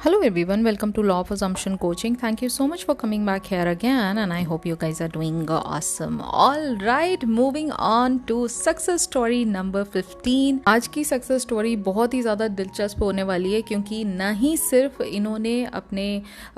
Hello everyone, welcome to Law of Assumption Coaching. Thank you so much for coming back here again and I hope you guys are doing awesome. All right, moving on to success story number 15. आज की success story बहुत ही ज़्यादा दिलचस्प होने वाली है क्योंकि न ही सिर्फ इन्होंने अपने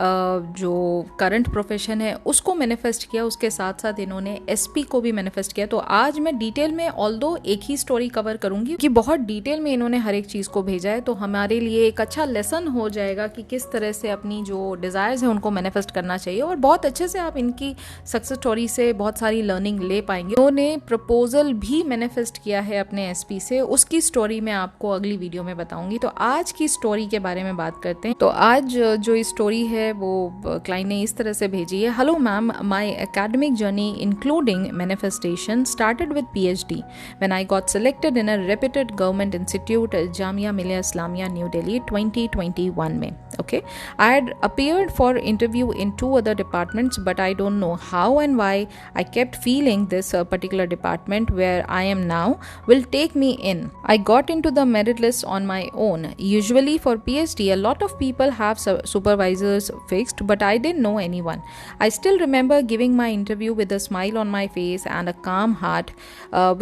जो करंट प्रोफेशन है उसको मैनिफेस्ट किया, उसके साथ साथ इन्होंने एसपी को भी मैनिफेस्ट किया। तो आज मैं डिटेल में ऑल्दो एक ही स्टोरी कवर करूंगी कि बहुत डिटेल में इन्होंने हर एक चीज़ को भेजा है, तो हमारे लिए एक अच्छा लेसन हो जाएगा कि किस तरह से अपनी जो डिज़ायर्स हैं उनको मैनिफेस्ट करना चाहिए और बहुत अच्छे से आप इनकी सक्सेस स्टोरी से बहुत सारी लर्निंग ले पाएंगे। उन्होंने प्रपोजल भी मैनिफेस्ट किया है अपने एसपी से, उसकी स्टोरी मैं आपको अगली वीडियो में बताऊंगी। तो आज की स्टोरी के बारे में बात करते हैं। तो आज जो स्टोरी है वो क्लाइंट ने इस तरह से भेजी है। Hello ma'am, my academic journey including manifestation started with PhD when I got selected in a reputed government institute Jamia Millia Islamia new Delhi 2021 में। Okay, I had appeared for interview in 2 other departments, but I don't know how and why I kept feeling this particular department where I am now will take me in. I got into the merit list on my own. Usually for PhD, a lot of people have supervisors fixed, but I didn't know anyone. I still remember giving my interview with a smile on my face and a calm heart,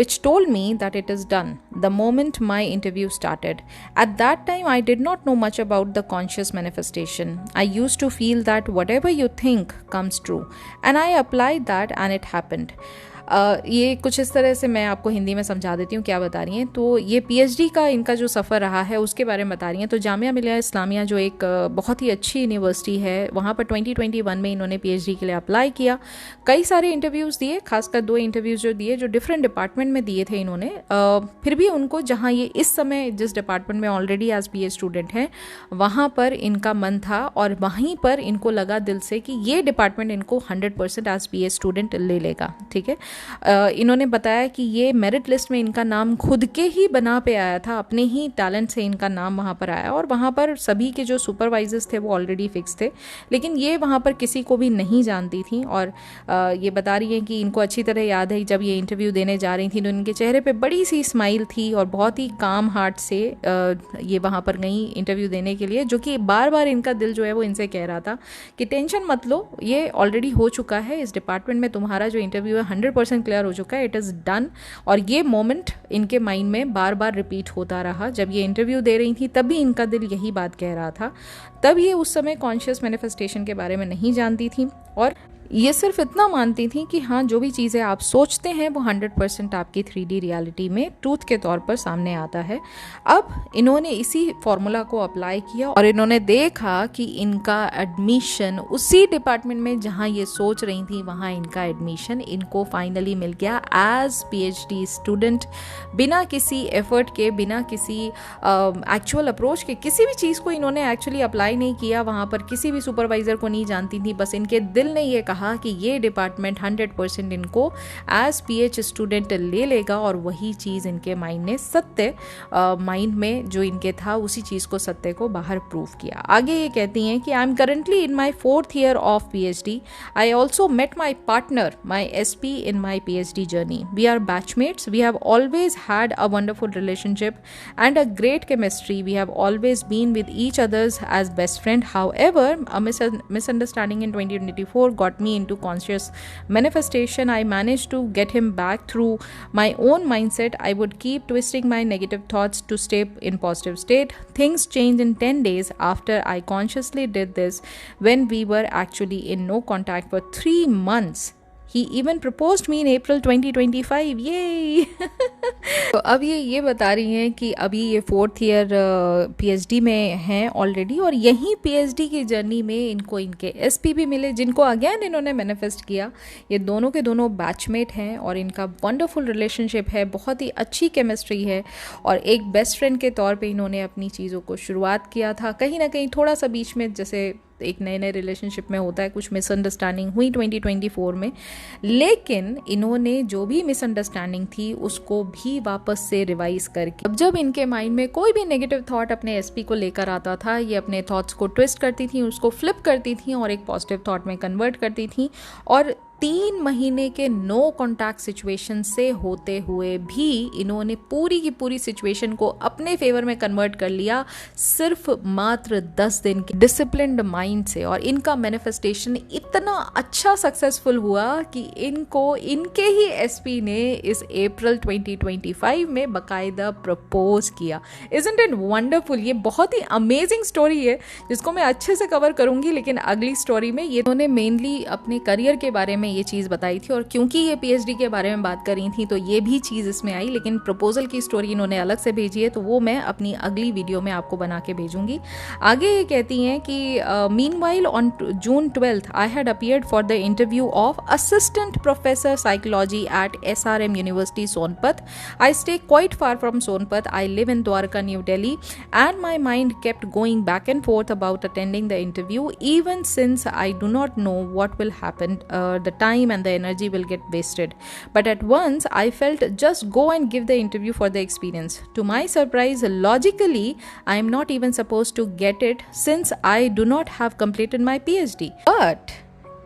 which told me that it is done the moment my interview started. At that time, I did not know much about the conscious manifestation. I used to feel that whatever you think comes true, and I applied that and it happened. ये कुछ इस तरह से मैं आपको हिंदी में समझा देती हूँ क्या बता रही हैं। तो ये PhD का इनका जो सफ़र रहा है उसके बारे में बता रही हैं। तो जामिया मिलिया इस्लामिया जो एक बहुत ही अच्छी यूनिवर्सिटी है, वहाँ पर 2021 में इन्होंने PhD के लिए अप्लाई किया। कई सारे इंटरव्यूज़ दिए, खासकर 2 इंटरव्यूज़ जो दिए जो डिफरेंट डिपार्टमेंट में दिए थे इन्होंने। फिर भी उनको जहाँ ये इस समय जिस डिपार्टमेंट में ऑलरेडी एज PhD स्टूडेंट हैं वहाँ पर इनका मन था और वहीं पर इनको लगा दिल से कि ये डिपार्टमेंट इनको 100% एज PhD स्टूडेंट ले लेगा। ठीक है, इन्होंने बताया कि ये मेरिट लिस्ट में इनका नाम खुद के ही बना पे आया था, अपने ही टैलेंट से इनका नाम वहाँ पर आया और वहाँ पर सभी के जो सुपरवाइजर्स थे वो ऑलरेडी फिक्स थे, लेकिन ये वहाँ पर किसी को भी नहीं जानती थी। और ये बता रही हैं कि इनको अच्छी तरह याद है जब ये इंटरव्यू देने जा रही थी तो इनके चेहरे पे बड़ी सी स्माइल थी और बहुत ही काम हार्ट से ये वहाँ पर गई इंटरव्यू देने के लिए, जो कि बार बार इनका दिल जो है वो इनसे कह रहा था कि टेंशन मत लो, ये ऑलरेडी हो चुका है, इस डिपार्टमेंट में तुम्हारा जो इंटरव्यू है 100% क्लियर हो चुका है, इट इज़ डन। और ये मोमेंट इनके माइंड में बार बार रिपीट होता रहा। जब ये इंटरव्यू दे रही थी तब भी इनका दिल यही बात कह रहा था। तब ये उस समय कॉन्शियस मैनिफेस्टेशन के बारे में नहीं जानती थी और ये सिर्फ इतना मानती थी कि हाँ, जो भी चीज़ें आप सोचते हैं वो 100% आपकी 3D रियलिटी में ट्रूथ के तौर पर सामने आता है। अब इन्होंने इसी फॉर्मूला को अप्लाई किया और इन्होंने देखा कि इनका एडमिशन उसी डिपार्टमेंट में जहाँ ये सोच रही थी वहाँ इनका एडमिशन इनको फाइनली मिल गया एज PhD स्टूडेंट, बिना किसी एफर्ट के, बिना किसी एक्चुअल अप्रोच के, किसी भी चीज़ को इन्होंने एक्चुअली अप्लाई नहीं किया। वहाँ पर किसी भी सुपरवाइज़र को नहीं जानती थी, बस इनके दिल ने ये कहा कि ये डिपार्टमेंट 100% इनको एज PhD स्टूडेंट ले लेगा और वही चीज़ इनके माइंड ने सत्य माइंड में जो इनके था उसी चीज़ को, सत्य को बाहर प्रूव किया। आगे ये कहती हैं कि I am currently in my 4th year of PhD. I also met my partner my SP in my PhD journey. We are batchmates. We have always had a wonderful relationship and a great chemistry. We have always been with each others as best friend. However a misunderstanding in 2024 got me into conscious manifestation. I managed to get him back through my own mindset. I would keep twisting my negative thoughts to stay in positive state. Things changed in 10 days after I consciously did this, when we were actually in no contact for 3 months. He even proposed me in April 2025. Yay! तो अब ये बता रही हैं कि अभी ये 4th year PhD में हैं ऑलरेडी और यहीं PhD की जर्नी में इनको इनके SP भी मिले, जिनको अगेन इन्होंने मैनिफेस्ट किया। ये दोनों के दोनों बैचमेट हैं और इनका वंडरफुल रिलेशनशिप है, बहुत ही अच्छी केमिस्ट्री है और एक बेस्ट फ्रेंड के तौर पे इन्होंने अपनी चीज़ों को शुरुआत किया था। कहीं ना कहीं थोड़ा सा बीच में, जैसे एक नए रिलेशनशिप में होता है, कुछ मिसअंडरस्टैंडिंग हुई 2024 में, लेकिन इन्होंने जो भी मिसअंडरस्टैंडिंग थी उसको भी वापस से रिवाइज करके, अब जब इनके माइंड में कोई भी नेगेटिव थॉट अपने SP को लेकर आता था, ये अपने थॉट्स को ट्विस्ट करती थी, उसको फ्लिप करती थी और एक पॉजिटिव थॉट में कन्वर्ट करती थी और 3 महीने के नो कॉन्टैक्ट सिचुएशन से होते हुए भी इन्होंने पूरी की पूरी सिचुएशन को अपने फेवर में कन्वर्ट कर लिया सिर्फ मात्र 10 दिन के डिसिप्लिन्ड माइंड से। और इनका मैनिफेस्टेशन इतना अच्छा सक्सेसफुल हुआ कि इनको इनके ही एसपी ने इस अप्रैल 2025 में बाकायदा प्रपोज किया। Isn't it wonderful? ये बहुत ही अमेजिंग स्टोरी है जिसको मैं अच्छे से कवर करूंगी, लेकिन अगली स्टोरी में। ये उन्होंने मेनली अपने करियर के बारे में ये चीज़ बताई थी, और क्योंकि ये पीएचडी के बारे में बात कर रही थी तो ये भी चीज़ इसमें आई, लेकिन प्रपोजल की स्टोरी इन्होंने अलग से भेजी है, तो वो मैं अपनी अगली वीडियो में आपको बना के भेजूंगी। आगे ये कहती हैं कि meanwhile on June 12th I had appeared for the interview of assistant professor psychology at SRM University Sonpat. I stay quite far from Sonpat. I live in Dwarka, New Delhi, and my mind kept going back and forth about attending the interview, even since I do not know what will happen. The time and the energy will get wasted. But at once I felt just go and give the interview for the experience. To my surprise, logically I am not even supposed to get it since I do not have completed my PhD. But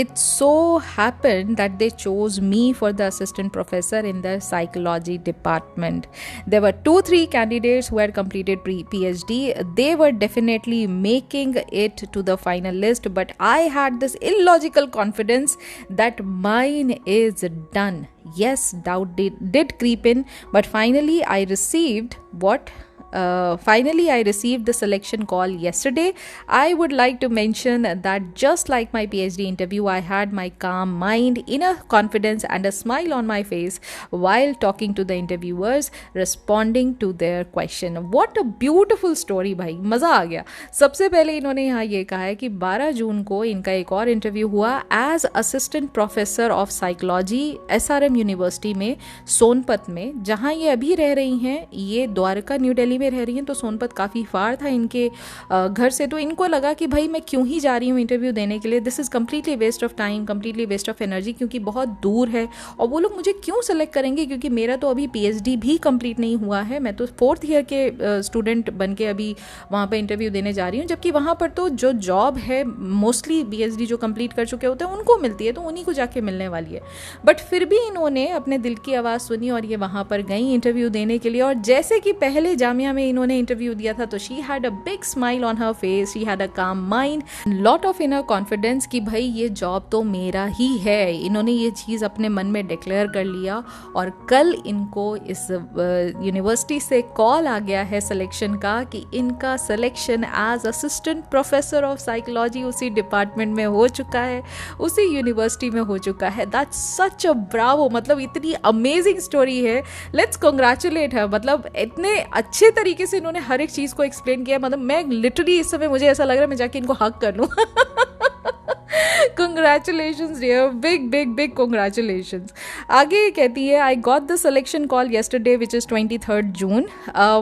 it so happened that they chose me for the assistant professor in the psychology department. There were 2-3 candidates who had completed PhD. They were definitely making it to the final list, but I had this illogical confidence that mine is done. Yes, doubt did creep in, but finally I received the selection call yesterday. I would like to mention that just like my PhD interview, I had my calm mind, inner confidence and a smile on my face while talking to the interviewers, responding to their question. What a beautiful story भाई, मज़ा आ गया। सबसे पहले इन्होंने यहाँ ये कहा है कि 12 जून को इनका एक और इंटरव्यू हुआ as assistant professor of psychology SRM university में सोनपत में, जहाँ ये अभी रह रही हैं। ये द्वारका न्यू दिल्ली में रह रही हैं, तो सोनपत काफ़ी फार था इनके घर से, तो इनको लगा कि भाई मैं क्यों ही जा रही हूँ इंटरव्यू देने के लिए, this is completely waste of time, completely waste of energy, क्योंकि बहुत दूर है और वो लोग मुझे क्यों सेलेक्ट करेंगे, क्योंकि मेरा तो अभी पीएचडी भी कंप्लीट नहीं हुआ है। मैं तो 4th ईयर के स्टूडेंट बन के अभी वहाँ पर इंटरव्यू देने जा रही हूँ, जबकि वहाँ पर तो जो जॉब है मोस्टली पीएचडी जो कंप्लीट कर चुके होते हैं उनको मिलती है, तो उन्हीं को जाके मिलने वाली है। बट फिर भी इन्होंने अपने दिल की आवाज़ सुनी और ये वहाँ पर गई इंटरव्यू देने के लिए। और जैसे कि पहले जामिया में इन्होंने इंटरव्यू दिया था, तो she had a big smile on her face, she had a काम mind, lot of inner confidence कि भाई ये जॉब तो मेरा ही है। इन्होंने ये चीज़ अपने मन में डिक्लेयर कर लिया और कल इनको इस यूनिवर्सिटी से कॉल आ गया है सिलेक्शन का कि इनका selection as assistant professor of psychology उसी डिपार्टमेंट में हो चुका है, उसी यूनिवर्सिटी में हो चुका है। दैट्स सच अ ब्रावो, मतलब इतनी अमेजिंग स्टोरी है। लेट्स कॉन्ग्रेचुलेट है, मतलब इतने अच्छे तरीके से इन्होंने हर एक चीज़ को एक्सप्लेन किया। मतलब मैं लिटरली इस समय मुझे ऐसा लग रहा है मैं जाके इनको हक कर लूँ। Congratulations dear, big congratulations. आगे ये कहती है I got the selection call yesterday which is 23rd June.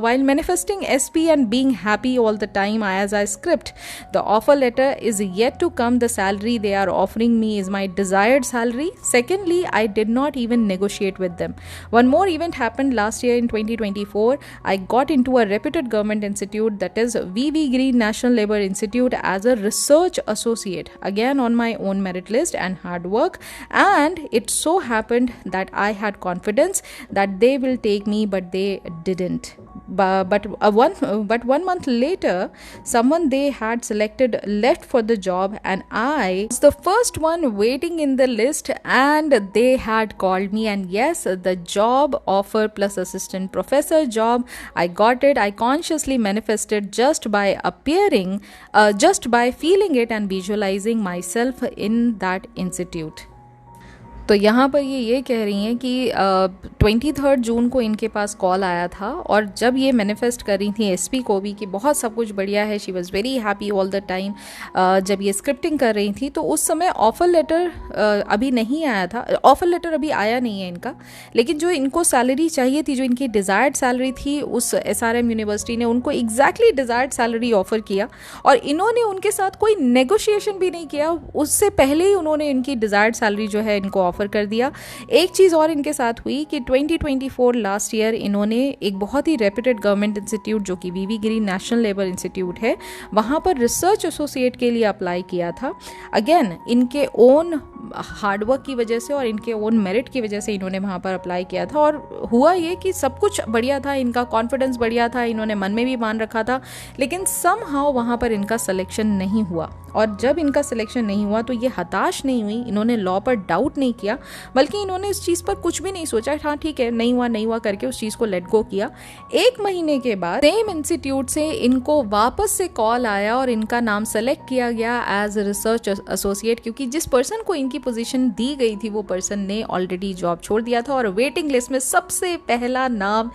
While manifesting SP and being happy all the time as I script, the offer letter is yet to come. The salary they are offering me is my desired salary. Secondly, I did not even negotiate with them. One more event happened last year in 2024. I got into a reputed government institute, that is VV Green National Labour Institute, as a research associate, again on my own merit list and hard work, and it so happened that I had confidence that they will take me, but they didn't. But one month later, someone they had selected left for the job, and I was the first one waiting in the list, and they had called me, and yes, the job offer plus assistant professor job, I got it. I consciously manifested just by appearing, just by feeling it and visualizing myself in that institute. तो यहाँ पर ये कह रही हैं कि 23 जून को इनके पास कॉल आया था, और जब ये मैनिफेस्ट कर रही थी एसपी को भी कि बहुत सब कुछ बढ़िया है, she was very happy all the time, जब ये स्क्रिप्टिंग कर रही थी, तो उस समय ऑफर लेटर अभी नहीं आया था, ऑफर लेटर अभी आया नहीं है इनका, लेकिन जो इनको सैलरी चाहिए थी, जो इनकी डिज़ायर्ड सैलरी थी, उस SRM यूनिवर्सिटी ने उनको एग्जैक्टली डिज़ायर्ड सैलरी ऑफर किया, और इन्होंने उनके साथ कोई नेगोशिएशन भी नहीं किया, उससे पहले ही उन्होंने इनकी डिज़ायर्ड सैलरी जो है इनको ऑफर कर दिया। एक चीज़ और इनके साथ हुई कि 2024 लास्ट ईयर इन्होंने एक बहुत ही रेप्यूटेड गवर्नमेंट इंस्टीट्यूट जो कि VV green national labour institute है, वहाँ पर रिसर्च एसोसिएट के लिए अप्लाई किया था। अगेन इनके ओन हार्डवर्क की वजह से और इनके ओन मेरिट की वजह से इन्होंने वहाँ पर अप्लाई किया था। और हुआ ये कि सब कुछ बढ़िया था, इनका कॉन्फिडेंस बढ़िया था, इन्होंने मन में भी मान रखा था, लेकिन समहाउ वहाँ पर इनका सिलेक्शन नहीं हुआ। और जब इनका सिलेक्शन नहीं हुआ तो ये हताश नहीं हुई, इन्होंने लॉ पर डाउट नहीं किया, बल्कि इन्होंने इस चीज़ पर कुछ भी नहीं सोचा, हाँ ठीक है नहीं हुआ करके उस चीज़ को लेट गो किया। 1 महीने के बाद सेम इंस्टीट्यूट से इनको वापस से कॉल आया और इनका नाम सेलेक्ट किया गया एज रिसर्च एसोसिएट, क्योंकि जिस पर्सन को इनकी पोजीशन दी गई थी वो पर्सन ने ऑलरेडी जॉब छोड़ दिया था और वेटिंग लिस्ट में सबसे पहला नाम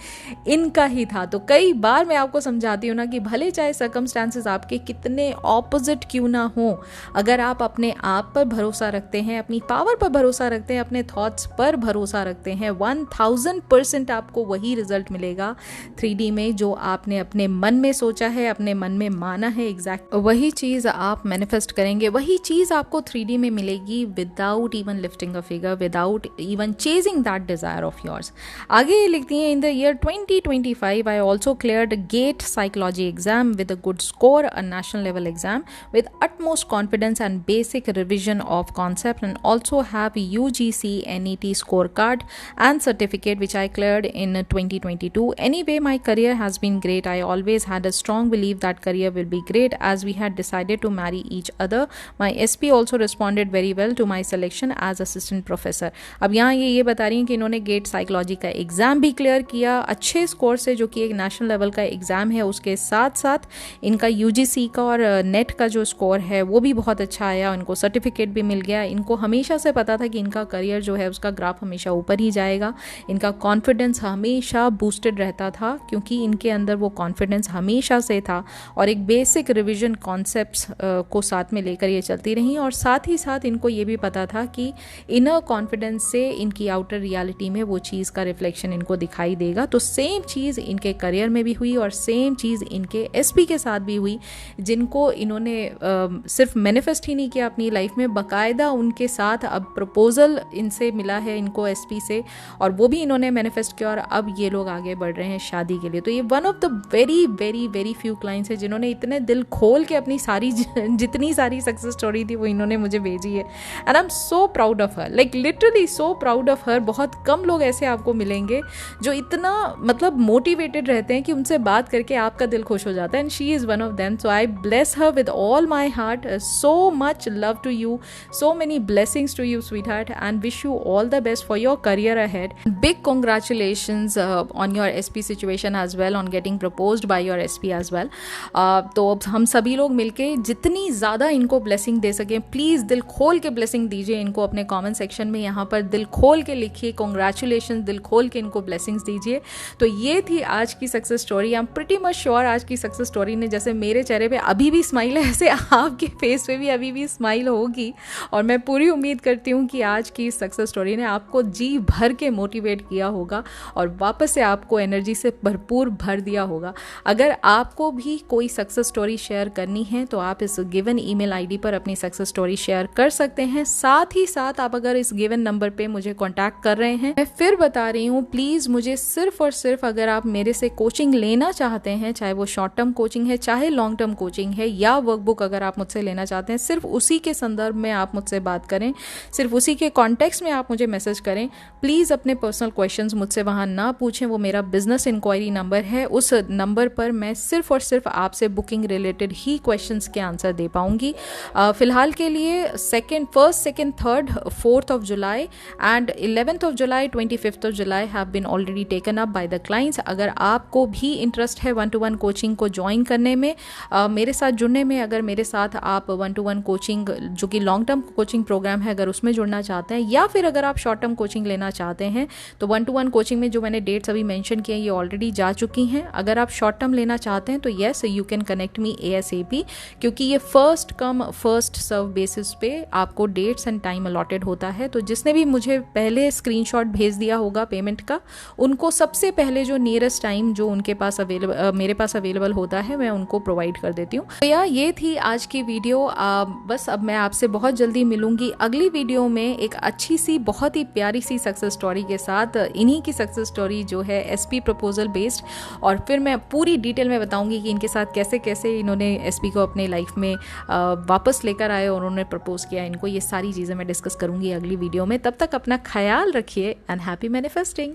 इनका ही था। तो कई बार मैं आपको समझाती हूँ ना कि भले चाहे सर्कमस्टांसेस आपके कितने ऑपोजिट क्यों ना हो, अगर आप अपने आप पर भरोसा रखते हैं, अपनी पावर पर भरोसा रखते हैं, अपने थॉट्स पर भरोसा रखते हैं, 1000% आपको वही रिजल्ट मिलेगा 3D में जो आपने अपने मन में सोचा है, अपने मन में माना है, एग्जैक्ट वही चीज़ आप मैनिफेस्ट करेंगे, वही चीज़ आपको 3D में मिलेगी without even lifting a finger, without even chasing that desire of yours. आगे ये लिखती हैं, in the year 2025 I also cleared GATE psychology exam with a good score, a national level exam with utmost confidence and basic revision of concept, and also have UGC NET scorecard and certificate which I cleared in 2022. Anyway, my career has been great. I always had a strong belief that career will be great as we had decided to marry each other. My SP also responded very well to my selection as assistant professor. अब यहाँ ये बता रही हैं कि इन्होंने gate psychology का exam भी क्लियर किया अच्छे स्कोर से, जो कि एक नेशनल लेवल का एग्ज़ाम है, उसके साथ साथ इनका UGC का और नेट का जो स्कोर है वो भी बहुत अच्छा आया, उनको सर्टिफिकेट भी मिल गया। इनको हमेशा से पता था कि इनका करियर जो है उसका ग्राफ हमेशा ऊपर ही जाएगा, इनका कॉन्फिडेंस हमेशा बूस्टेड रहता था क्योंकि इनके अंदर वो कॉन्फिडेंस हमेशा से था और एक बेसिक रिवीजन कॉन्सेप्ट्स को साथ में लेकर ये चलती रहीं। और साथ ही साथ इनको ये भी पता था कि इनर कॉन्फिडेंस से इनकी आउटर रियलिटी में वो चीज़ का रिफ्लेक्शन इनको दिखाई देगा। तो सेम चीज़ इनके करियर में भी हुई और सेम चीज़ इनके SP के साथ भी हुई, जिनको इन्होंने सिर्फ मैनिफेस्ट ही नहीं किया अपनी लाइफ में, बाकायदा उनके साथ अब प्रपोजल इनसे मिला है इनको SP से, और वो भी इन्होंने मैनिफेस्ट किया और अब ये लोग आगे बढ़ रहे हैं शादी के लिए। तो ये one of the very very very few clients है जिन्होंने इतने दिल खोल के अपनी सारी जितनी सारी सक्सेस स्टोरी थी वो इन्होंने मुझे भेजी है, and I am so proud of her, like literally so proud of her. बहुत कम लोग ऐसे आपको मिलेंगे जो इतना मतलब मोटिवेटेड रहते हैं कि उनसे बात करके आपका दिल खुश हो जाता है, and she is one of them. So I bless her with all my heart, so much love to you, so many blessings to you sweetheart, and wish you all the best for your career ahead. Big congratulations on your SP situation as well, on getting proposed by your SP as well. तो हम सभी लोग मिलके जितनी ज़्यादा इनको blessing दे सकें, please दिल खोल के ब्लेसिंग दीजिए इनको अपने कमेंट सेक्शन में, यहाँ पर दिल खोल के लिखिए कॉन्ग्रेचुलेशन, दिल खोल के इनको ब्लेसिंग्स दीजिए। तो ये थी आज की success story. I am pretty much sure आज की सक्सेस स्टोरी ने, जैसे मेरे चेहरे पे अभी भी स्माइल है ऐसे आपके फेस पे भी अभी भी स्माइल होगी, और मैं पूरी उम्मीद करती हूँ कि आज की सक्सेस स्टोरी ने आपको जी भर के मोटिवेट किया होगा और वापस से आपको एनर्जी से भरपूर भर दिया होगा। अगर आपको भी कोई सक्सेस स्टोरी शेयर करनी है तो आप इस गिवन ईमेल आईडी पर अपनी सक्सेस स्टोरी शेयर कर सकते हैं। साथ ही साथ आप अगर इस गिवन नंबर पे मुझे कॉन्टैक्ट कर रहे हैं, मैं फिर बता रही हूँ, प्लीज़ मुझे सिर्फ और सिर्फ अगर आप मेरे से कोचिंग लेना चाहते हैं, चाहे वो शॉर्ट टर्म कोचिंग है, चाहे लॉन्ग टर्म कोचिंग है, या वर्कबुक अगर आप मुझसे लेना चाहते हैं, सिर्फ उसी के संदर्भ में आप मुझसे बात करें, सिर्फ उसी के कॉन्टेक्स्ट में आप मुझे मैसेज करें। प्लीज़ अपने पर्सनल क्वेश्चंस मुझसे वहाँ ना पूछें, वो मेरा बिजनेस इंक्वायरी नंबर है, उस नंबर पर मैं सिर्फ और सिर्फ आपसे बुकिंग रिलेटेड ही क्वेश्चंस के आंसर दे पाऊँगी। फिलहाल के लिए 1st, 2nd, 3rd, 4th of July and 11th of July, 25th of July have been already taken up by the clients। अगर आपको भी इंटरेस्ट है 1-to-1 कोचिंग को ज्वाइन करने में, मेरे साथ जुड़ने में, अगर मेरे साथ आप 1-to-1 कोचिंग जो कि लॉन्ग टर्म कोचिंग प्रोग्राम है अगर उसमें जुड़ना चाहते हैं, या फिर अगर आप शॉर्ट टर्म कोचिंग लेना चाहते हैं, तो 1-to-1 कोचिंग में जो मैंने डेट्स अभी मेंशन किए ये ऑलरेडी जा चुकी हैं। अगर आप शॉर्ट टर्म लेना चाहते हैं तो yes you can connect me ASAP, क्योंकि ये first come first serve basis पे आपको डेट्स एंड टाइम अलॉटेड होता है। तो जिसने भी मुझे पहले स्क्रीनशॉट भेज दिया होगा पेमेंट का, उनको सबसे पहले जो नियरेस्ट टाइम जो उनके पास मेरे पास अवेलेबल होता है मैं उनको प्रोवाइड कर देती हूँ। तो यार ये थी आज की वीडियो। बस अब मैं आपसे बहुत जल्दी मिलूंगी अगली वीडियो में एक अच्छी सी बहुत ही प्यारी सी सक्सेस स्टोरी के साथ, इन्हीं की सक्सेस स्टोरी जो है एसपी प्रपोजल बेस्ड। और फिर मैं पूरी डिटेल में बताऊंगी कि इनके साथ कैसे कैसे इन्होंने एसपी को अपने लाइफ में वापस लेकर आए और उन्होंने प्रपोज किया इनको। ये सारी चीज़ें मैं डिस्कस करूंगी अगली वीडियो में। तब तक अपना ख्याल रखिए एंड हैप्पी मैनिफेस्टिंग।